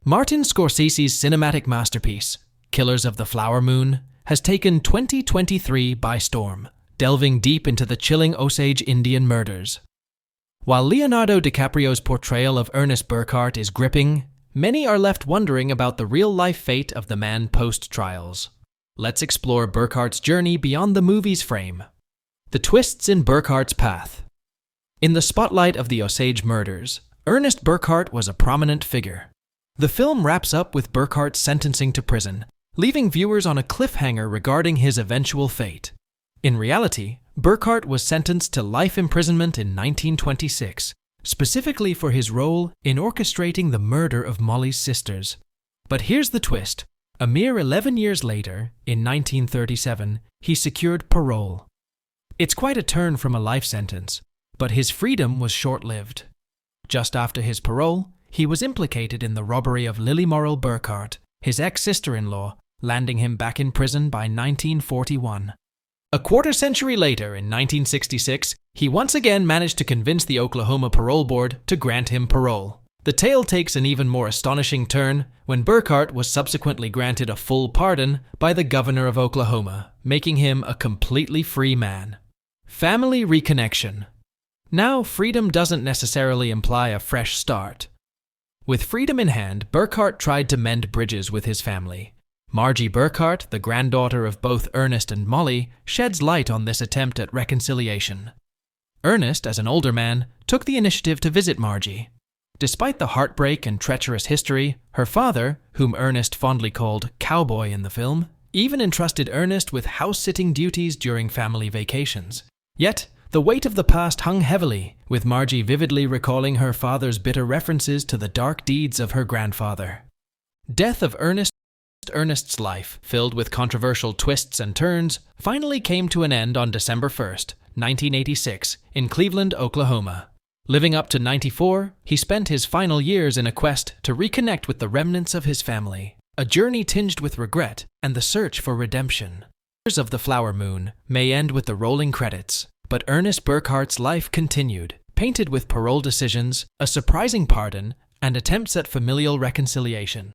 Martin Scorsese's cinematic masterpiece, Killers of the Flower Moon, has taken 2023 by storm, delving deep into the chilling Osage Indian murders. While Leonardo DiCaprio's portrayal of Ernest Burkhart is gripping, many are left wondering about the real-life fate of the man post-trials. Let's explore Burkhart's journey beyond the movie's frame. The twists in Burkhart's path. In the spotlight of the Osage murders, Ernest Burkhart was a prominent figure. The film wraps up with Burkhart's sentencing to prison, leaving viewers on a cliffhanger regarding his eventual fate. In reality, Burkhart was sentenced to life imprisonment in 1926, specifically for his role in orchestrating the murder of Molly's sisters. But here's the twist. A mere 11 years later, in 1937, he secured parole. It's quite a turn from a life sentence, but his freedom was short-lived. Just after his parole, he was implicated in the robbery of Lily Morrill Burkhart, his ex-sister-in-law, landing him back in prison by 1941. A quarter-century later, in 1966, he once again managed to convince the Oklahoma Parole Board to grant him parole. The tale takes an even more astonishing turn when Burkhart was subsequently granted a full pardon by the governor of Oklahoma, making him a completely free man. Family reconnection. Now, freedom doesn't necessarily imply a fresh start. With freedom in hand, Burkhart tried to mend bridges with his family. Margie Burkhart, the granddaughter of both Ernest and Molly, sheds light on this attempt at reconciliation. Ernest, as an older man, took the initiative to visit Margie. Despite the heartbreak and treacherous history, her father, whom Ernest fondly called Cowboy in the film, even entrusted Ernest with house-sitting duties during family vacations. Yet, the weight of the past hung heavily, with Margie vividly recalling her father's bitter references to the dark deeds of her grandfather. Death of Ernest's life, filled with controversial twists and turns, finally came to an end on December 1st, 1986, in Cleveland, Oklahoma. Living up to 94, he spent his final years in a quest to reconnect with the remnants of his family, a journey tinged with regret and the search for redemption. Killers of the Flower Moon may end with the rolling credits, but Ernest Burkhart's life continued, painted with parole decisions, a surprising pardon, and attempts at familial reconciliation.